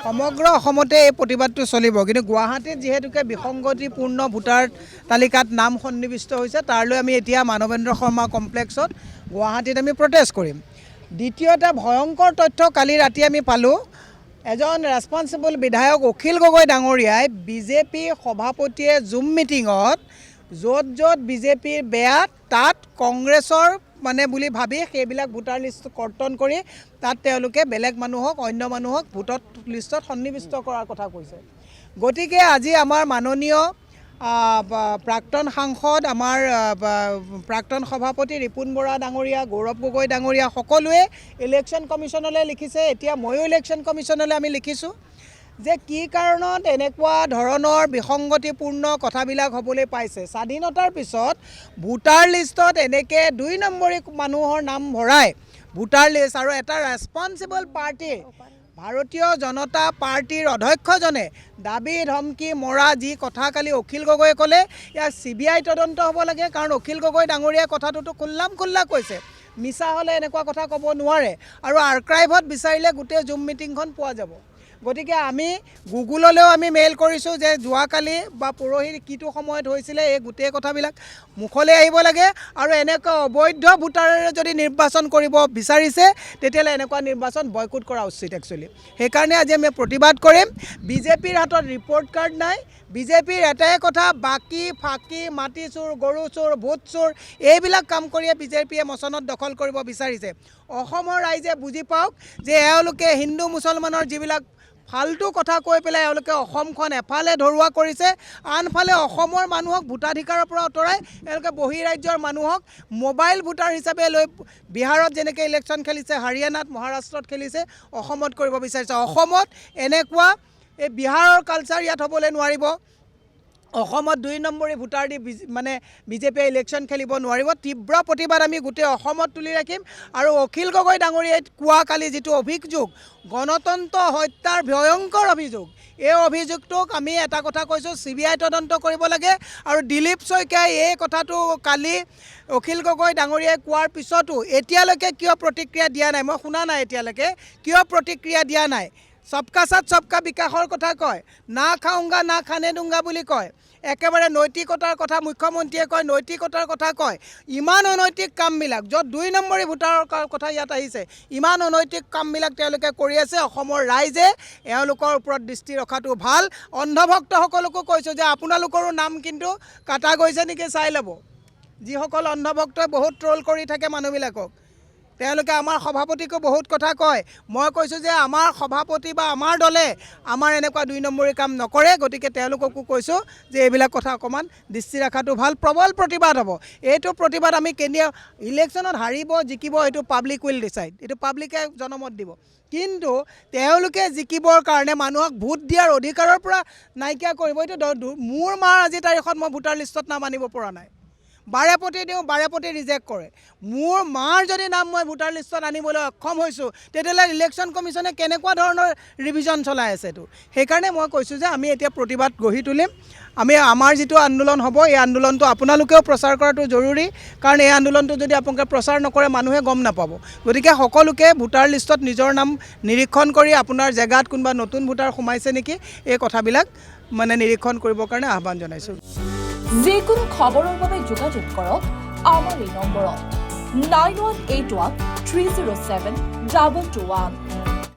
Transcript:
সমগ্ৰ অসমতে এই প্ৰতিবাদটো চলিব, কিন্তু গুৱাহাটীত যিহেতুকে বিসংগতিপূৰ্ণ ভোটাৰ তালিকাত নাম সন্নিৱিষ্ট হৈছে, তাৰলৈ আমি এতিয়া মানৱেন্দ্ৰ শৰ্মা কমপ্লেক্সত গুৱাহাটীত আমি প্ৰটেষ্ট কৰিম। দ্বিতীয় এটা ভয়ংকৰ তথ্য কালি ৰাতি আমি পালোঁ। এজন ৰেছপন্সিবল বিধায়ক অখিল গগৈ ডাঙৰীয়াই বিজেপি সভাপতিয়ে জুম মিটিঙত য'ত বিজেপিৰ বেয়া তাত কংগ্ৰেছৰ বুলি ভাবি সেইবিলাক ভোটাৰ লিষ্ট কৰ্তন কৰি তাত তেওঁলোকে বেলেগ মানুহক অন্য মানুহক ভোটৰ লিষ্টত সন্নিৱিষ্ট কৰাৰ কথা কৈছে। গতিকে আজি আমাৰ মাননীয় প্ৰাক্তন সাংসদ, আমাৰ প্ৰাক্তন সভাপতি ৰিপুণ বৰা ডাঙৰীয়া, গৌৰৱ গগৈ ডাঙৰীয়া সকলোৱে ইলেকশ্যন কমিশ্যনলৈ লিখিছে। এতিয়া ময়ো ইলেকশ্যন কমিশ্যনলৈ আমি লিখিছোঁ যে কি কাৰণত এনেকুৱা ধৰণৰ বিসংগতিপূৰ্ণ কথাবিলাক হ'বলৈ পাইছে। স্বাধীনতাৰ পিছত ভোটাৰ লিষ্টত এনেকৈ ২ নম্বৰী মানুহৰ নাম ভৰাই ভোটাৰ লিষ্ট, আৰু এটা ৰেছপন্সিবল পাৰ্টিৰ ভাৰতীয় জনতা পাৰ্টিৰ অধ্যক্ষজনে দাবী ধমকি মৰা যি কথা কালি অখিল গগৈয়ে ক'লে, ইয়াৰ CBI তদন্ত হ'ব লাগে। কাৰণ অখিল গগৈ ডাঙৰীয়াই কথাটোতো খোল্লা কৈছে, মিছা হ'লে এনেকুৱা কথা ক'ব নোৱাৰে, আৰু আৰ্কাইভত বিচাৰিলে গোটেই জুম মিটিংখন পোৱা যাব। গতিকে আমি গুগললৈও আমি মেইল কৰিছোঁ যে যোৱাকালি বা পৰহি কিটো সময়ত হৈছিলে এই গোটেই কথাবিলাক মুখলৈ আহিব লাগে, আৰু এনেকুৱা অবৈধ ভোটাৰেৰে যদি নিৰ্বাচন কৰিব বিচাৰিছে তেতিয়াহ'লে এনেকুৱা নিৰ্বাচন বয়কট কৰা উচিত একচুৱেলি। সেইকাৰণে আজি আমি প্ৰতিবাদ কৰিম। বিজেপিৰ হাতত ৰিপৰ্ট কাৰ্ড নাই। বিজেপিৰ এটাই কথা, বাকী ফাঁকি, মাটি চোৰ, গৰু চোৰ, ভোট চোৰ, এইবিলাক কাম কৰিয়ে বিজেপিয়ে মচনত দখল কৰিব বিচাৰিছে। অসমৰ ৰাইজে বুজি পাওক যে এওঁলোকে হিন্দু মুছলমানৰ যিবিলাক ফাল্টু কথা কৈ পেলাই এওঁলোকে অসমখন এফালে ধৰুৱা কৰিছে, আনফালে অসমৰ মানুহক ভোটাধিকাৰৰ পৰা আঁতৰাই এওঁলোকে বহিৰাজ্যৰ মানুহক মোবাইল ভোটাৰ হিচাপে লৈ বিহাৰত যেনেকৈ ইলেকশ্যন খেলিছে, হাৰিয়ানাত, মহাৰাষ্ট্ৰত খেলিছে, অসমত কৰিব বিচাৰিছে। অসমত এনেকুৱা এই বিহাৰৰ কালচাৰ ইয়াত হ'বলৈ নোৱাৰিব। অসমত ২ নম্বৰী ভোটাৰ দি বিজেপিয়ে ইলেকশ্যন খেলিব নোৱাৰিব। তীব্ৰ প্ৰতিবাদ আমি গোটেই অসমত তুলি ৰাখিম। আৰু অখিল গগৈ ডাঙৰীয়াই কোৱা কালি যিটো অভিযোগ, গণতন্ত্ৰ হত্যাৰ ভয়ংকৰ অভিযোগ, এই অভিযোগটোক আমি এটা কথা কৈছোঁ, CBI তদন্ত কৰিব লাগে। আৰু দিলীপ শইকীয়াই এই কথাটো কালি অখিল গগৈ ডাঙৰীয়াই কোৱাৰ পিছতো এতিয়ালৈকে কিয় প্ৰতিক্ৰিয়া দিয়া নাই, মই শুনা নাই এতিয়ালৈকে কিয় প্ৰতিক্ৰিয়া দিয়া নাই। সবকা সাথ সবকা বিকাশৰ কথা কয়, না খাওঁগা না খানে দুংগা বুলি কয়। একেবাৰে নৈতিকতাৰ কথা মুখ্যমন্ত্ৰীয়ে কয়, নৈতিকতাৰ কথা কয়। ইমান অনৈতিক কামবিলাক, য'ত ২ নম্বৰী ভোটাৰৰ কথা ইয়াত আহিছে, ইমান অনৈতিক কামবিলাক তেওঁলোকে কৰি আছে। অসমৰ ৰাইজে এওঁলোকৰ ওপৰত দৃষ্টি ৰখাটো ভাল। অন্ধভক্তসকলকো কৈছোঁ যে আপোনালোকৰো নাম কিন্তু কাটা গৈছে নেকি চাই ল'ব। যিসকল অন্ধভক্তই বহুত ট্ৰল কৰি থাকে মানুহবিলাকক, তেওঁলোকে আমাৰ সভাপতিকো বহুত কথা কয়। মই কৈছোঁ যে আমাৰ সভাপতি বা আমাৰ দলে আমাৰ এনেকুৱা ২ নম্বৰী কাম নকৰে। গতিকে তেওঁলোককো কৈছোঁ যে এইবিলাক কথা অকণমান দৃষ্টি ৰখাটো ভাল। প্ৰবল প্ৰতিবাদ হ'ব। এইটো প্ৰতিবাদ আমি ইলেকশ্যনত হাৰিব জিকিব এইটো পাব্লিক উইল ডিচাইড, এইটো পাব্লিকে জনমত দিব। কিন্তু তেওঁলোকে জিকিবৰ কাৰণে মানুহক ভোট দিয়াৰ অধিকাৰৰ পৰা নাইকিয়া কৰিব। এইটো মোৰ মাৰ আজি তাৰিখত মই ভোটাৰ লিষ্টত নাম আনিব পৰা নাই। বাৰেপতি দিওঁ, বাৰেপতি ৰিজেক্ট কৰে। মোৰ মাৰ যদি নাম মই ভোটাৰ লিষ্টত আনিবলৈ অক্ষম হৈছোঁ, তেতিয়াহ'লে ইলেকশ্যন কমিশ্যনে কেনেকুৱা ধৰণৰ ৰিভিজন চলাই আছে এইটো। সেইকাৰণে মই কৈছোঁ যে আমি এতিয়া প্ৰতিবাদ গঢ়ি তুলিম। আমাৰ যিটো আন্দোলন হ'ব, এই আন্দোলনটো আপোনালোকেও প্ৰচাৰ কৰাটো জৰুৰী। কাৰণ এই আন্দোলনটো যদি আপোনালোকে প্ৰচাৰ নকৰে মানুহে গম নাপাব। গতিকে সকলোকে ভোটাৰ লিষ্টত নিজৰ নাম নিৰীক্ষণ কৰি আপোনাৰ জেগাত কোনোবা নতুন ভোটাৰ সোমাইছে নেকি এই কথাবিলাক নিৰীক্ষণ কৰিবৰ কাৰণে আহ্বান জনাইছোঁ। যিকোনো খবৰৰ বাবে যোগাযোগ কৰক আমাৰ এই নম্বৰত 9181 307 2221।